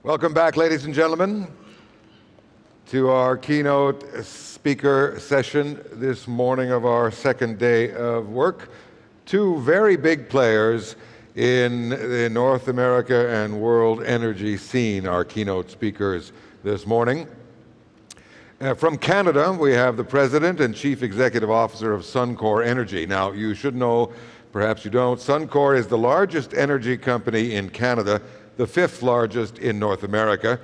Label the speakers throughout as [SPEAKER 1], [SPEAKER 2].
[SPEAKER 1] Welcome back, ladies and gentlemen, to our keynote speaker session this morning of our second day of work. Two very big players in the North America and world energy scene, our keynote speakers this morning. From Canada, we have the President and Chief Executive Officer of Suncor Energy. Now, you should know, perhaps you don't, Suncor is the largest energy company in Canada, the fifth largest in North America,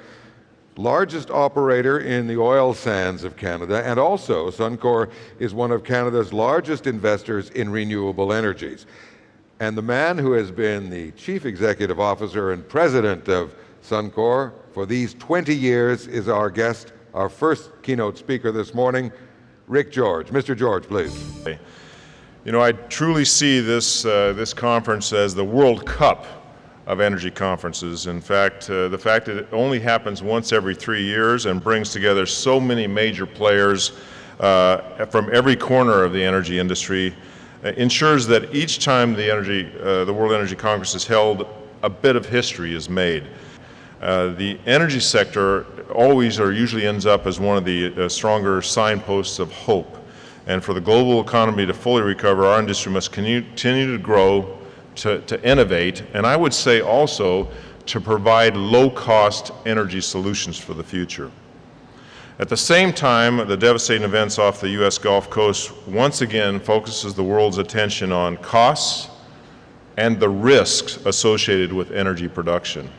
[SPEAKER 1] largest operator in the oil sands of Canada, and also Suncor is one of Canada's largest investors in renewable energies. And the man who has been the Chief Executive Officer and President of Suncor for these 20 years is our guest, our first keynote speaker this morning, Rick George. Mr. George, please.
[SPEAKER 2] You know, I truly see this conference as the World Cup of energy conferences. In fact, the fact that it only happens once every 3 years and brings together so many major players from every corner of the energy industry ensures that each time the World Energy Congress is held, a bit of history is made. The energy sector always or usually ends up as one of the stronger signposts of hope. And for the global economy to fully recover, our industry must continue to grow, to innovate, and I would say also to provide low-cost energy solutions for the future. At the same time, the devastating events off the U.S. Gulf Coast once again focuses the world's attention on costs and the risks associated with energy production.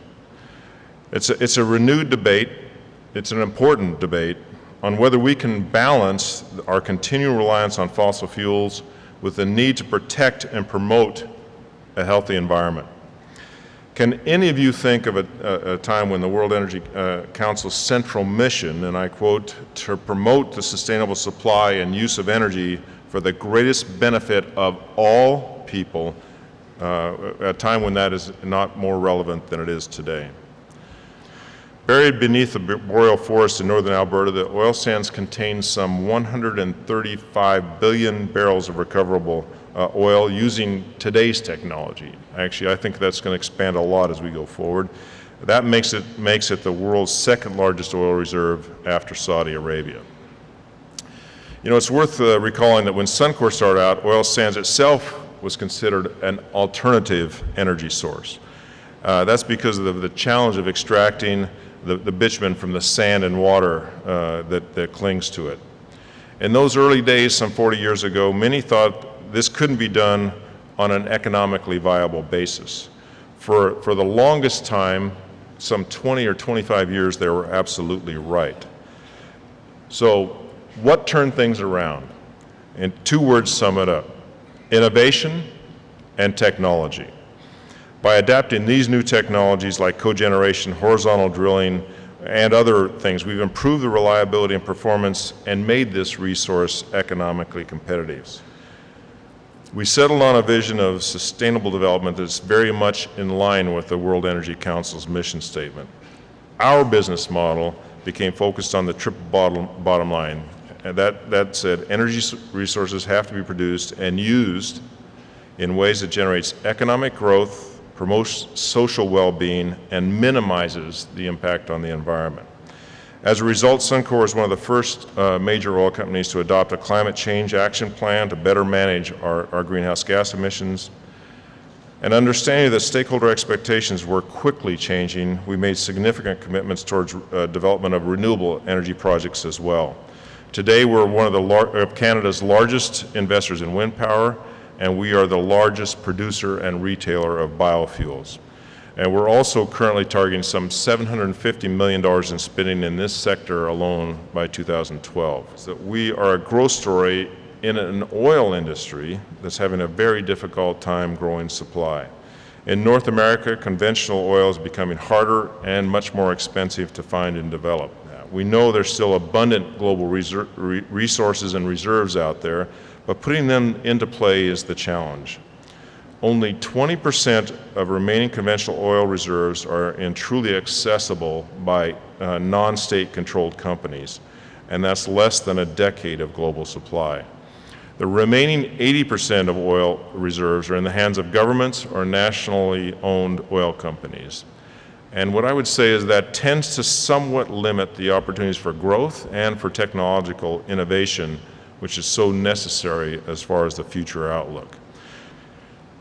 [SPEAKER 2] It's a renewed debate, it's an important debate on whether we can balance our continual reliance on fossil fuels with the need to protect and promote a healthy environment. Can any of you think of a time when the World Energy Council's central mission, and I quote, to promote the sustainable supply and use of energy for the greatest benefit of all people, a time when that is not more relevant than it is today? Buried beneath the boreal forest in northern Alberta, the oil sands contain some 135 billion barrels of recoverable oil using today's technology. Actually, I think that's going to expand a lot as we go forward. That makes it the world's second largest oil reserve after Saudi Arabia. You know, it's worth recalling that when Suncor started out, oil sands itself was considered an alternative energy source. That's because of the challenge of extracting the bitumen from the sand and water that clings to it. In those early days, some 40 years ago, many thought this couldn't be done on an economically viable basis. For the longest time, some 20 or 25 years, they were absolutely right. So what turned things around? And two words sum it up: innovation and technology. By adapting these new technologies like cogeneration, horizontal drilling, and other things, we've improved the reliability and performance and made this resource economically competitive. We settled on a vision of sustainable development that's very much in line with the World Energy Council's mission statement. Our business model became focused on the triple bottom line, and that said energy resources have to be produced and used in ways that generates economic growth, promotes social well-being, and minimizes the impact on the environment. As a result, Suncor is one of the first major oil companies to adopt a climate change action plan to better manage our greenhouse gas emissions. And understanding that stakeholder expectations were quickly changing, we made significant commitments towards development of renewable energy projects as well. Today, we're one of Canada's largest investors in wind power, and we are the largest producer and retailer of biofuels. And we're also currently targeting some $750 million in spending in this sector alone by 2012. So we are a growth story in an oil industry that's having a very difficult time growing supply. In North America, conventional oil is becoming harder and much more expensive to find and develop. We know there's still abundant global resources and reserves out there, but putting them into play is the challenge. Only 20% of remaining conventional oil reserves are in truly accessible by non-state controlled companies, and that's less than a decade of global supply. The remaining 80% of oil reserves are in the hands of governments or nationally owned oil companies. And what I would say is that tends to somewhat limit the opportunities for growth and for technological innovation, which is so necessary as far as the future outlook.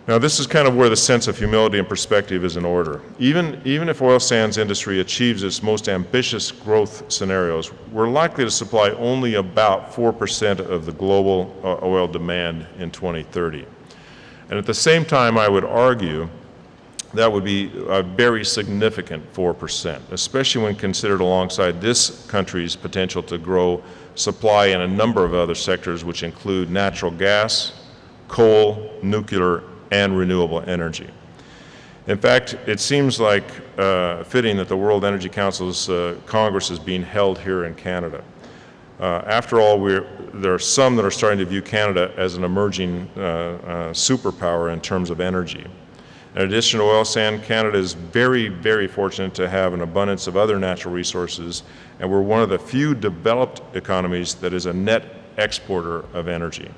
[SPEAKER 2] Now, this is kind of where the sense of humility and perspective is in order. Even if oil sands industry achieves its most ambitious growth scenarios, we're likely to supply only about 4% of the global oil demand in 2030. And at the same time, I would argue that would be a very significant 4%, especially when considered alongside this country's potential to grow supply in a number of other sectors, which include natural gas, coal, nuclear, and renewable energy. In fact, it seems like fitting that the World Energy Council's Congress is being held here in Canada. After all, there are some that are starting to view Canada as an emerging superpower in terms of energy. In addition to oil sand, Canada is very, very fortunate to have an abundance of other natural resources, and we're one of the few developed economies that is a net exporter of energy.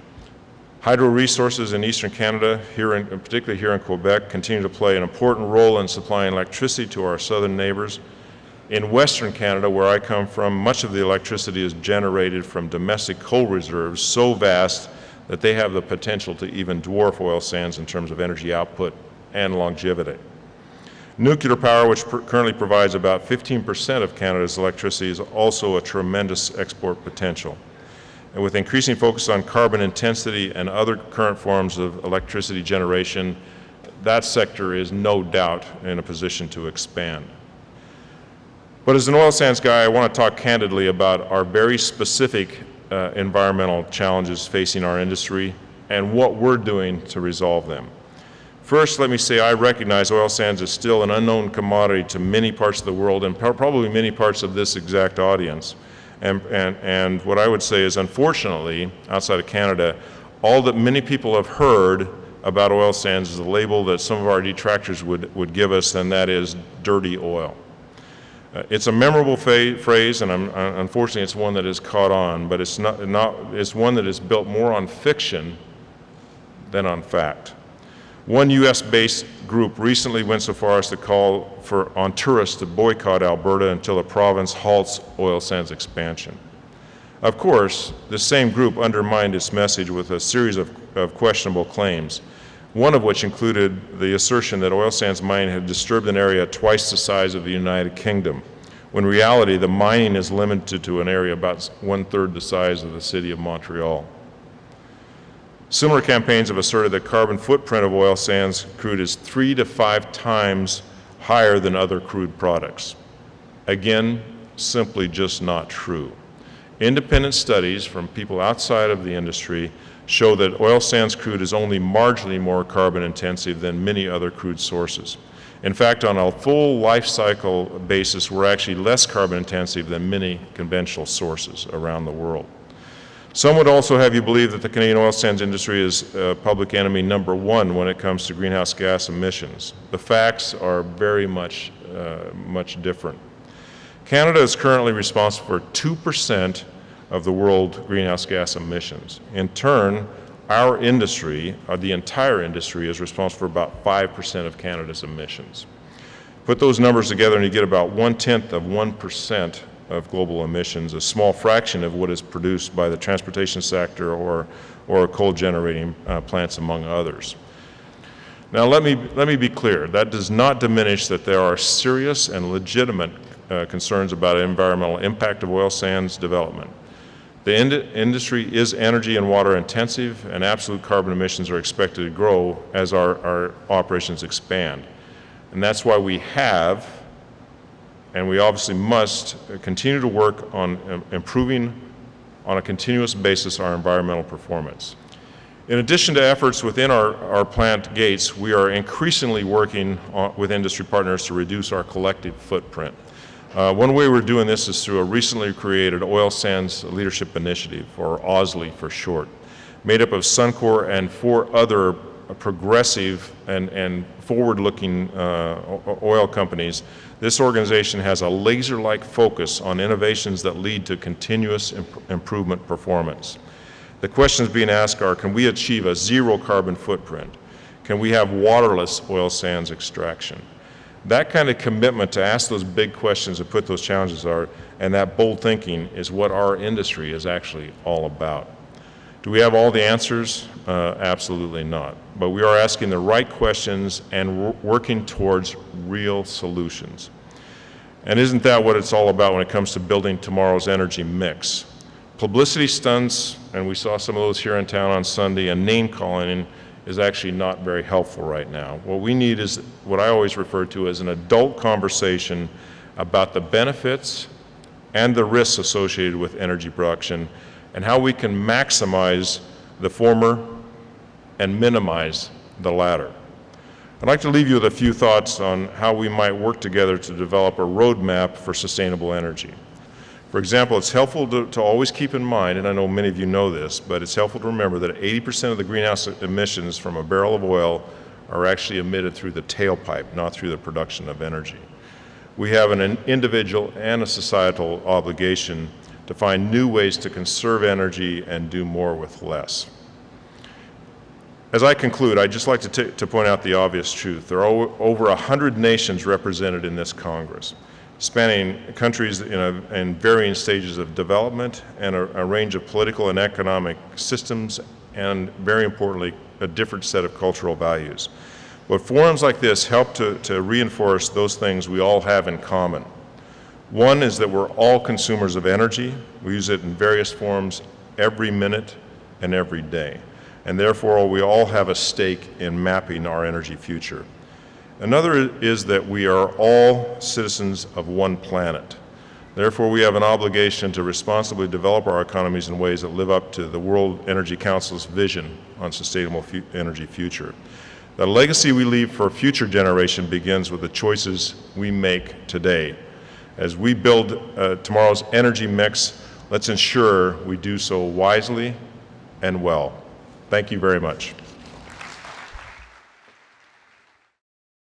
[SPEAKER 2] Hydro resources in eastern Canada, particularly here in Quebec, continue to play an important role in supplying electricity to our southern neighbors. In western Canada, where I come from, much of the electricity is generated from domestic coal reserves so vast that they have the potential to even dwarf oil sands in terms of energy output and longevity. Nuclear power, which currently provides about 15% of Canada's electricity, is also a tremendous export potential. And with increasing focus on carbon intensity and other current forms of electricity generation, that sector is no doubt in a position to expand. But as an oil sands guy, I want to talk candidly about our very specific environmental challenges facing our industry and what we're doing to resolve them. First, let me say I recognize oil sands is still an unknown commodity to many parts of the world and probably many parts of this exact audience. And what I would say is, unfortunately, outside of Canada, all that many people have heard about oil sands is a label that some of our detractors would give us, and that is dirty oil. It's a memorable phrase, and unfortunately it's one that has caught on, but it's one that is built more on fiction than on fact. One US-based group recently went so far as to call on tourists to boycott Alberta until the province halts oil sands expansion. Of course, the same group undermined its message with a series of questionable claims, one of which included the assertion that oil sands mining had disturbed an area twice the size of the United Kingdom, when in reality the mining is limited to an area about 1/3 the size of the city of Montreal. Similar campaigns have asserted that carbon footprint of oil sands crude is 3 to 5 times higher than other crude products. Again, simply just not true. Independent studies from people outside of the industry show that oil sands crude is only marginally more carbon intensive than many other crude sources. In fact, on a full life cycle basis, we're actually less carbon intensive than many conventional sources around the world. Some would also have you believe that the Canadian oil sands industry is public enemy number one when it comes to greenhouse gas emissions. The facts are very much different. Canada is currently responsible for 2% of the world greenhouse gas emissions. In turn, our industry, the entire industry, is responsible for about 5% of Canada's emissions. Put those numbers together and you get about 1/10 of 1% of global emissions, a small fraction of what is produced by the transportation sector or coal generating plants, among others. Now let me be clear, that does not diminish that there are serious and legitimate concerns about environmental impact of oil sands development. The industry is energy and water intensive, and absolute carbon emissions are expected to grow as our operations expand. And that's why we have, and we obviously must, continue to work on improving on a continuous basis our environmental performance. In addition to efforts within our plant gates, we are increasingly working with industry partners to reduce our collective footprint. One way we're doing this is through a recently created Oil Sands Leadership Initiative, or OSLI for short, made up of Suncor and 4 other progressive and forward-looking oil companies. This organization has a laser-like focus on innovations that lead to continuous improvement performance. The questions being asked are, can we achieve a zero carbon footprint? Can we have waterless oil sands extraction? That kind of commitment to ask those big questions and put those challenges are, and that bold thinking is what our industry is actually all about. Do we have all the answers? Absolutely not. But we are asking the right questions and working towards real solutions. And isn't that what it's all about when it comes to building tomorrow's energy mix? Publicity stunts, and we saw some of those here in town on Sunday, and name calling is actually not very helpful right now. What we need is what I always refer to as an adult conversation about the benefits and the risks associated with energy production and how we can maximize the former and minimize the latter. I'd like to leave you with a few thoughts on how we might work together to develop a roadmap for sustainable energy. For example, it's helpful to always keep in mind, and I know many of you know this, but it's helpful to remember that 80% of the greenhouse emissions from a barrel of oil are actually emitted through the tailpipe, not through the production of energy. We have an individual and a societal obligation to find new ways to conserve energy and do more with less. As I conclude, I'd just like to point out the obvious truth. There are over 100 nations represented in this Congress, spanning countries in varying stages of development and a range of political and economic systems, and very importantly, a different set of cultural values. But forums like this help to reinforce those things we all have in common. One is that we're all consumers of energy. We use it in various forms every minute and every day. And therefore, we all have a stake in mapping our energy future. Another is that we are all citizens of one planet. Therefore, we have an obligation to responsibly develop our economies in ways that live up to the World Energy Council's vision on sustainable energy future. The legacy we leave for a future generation begins with the choices we make today. As we build tomorrow's energy mix, let's ensure we do so wisely and well. Thank you very much.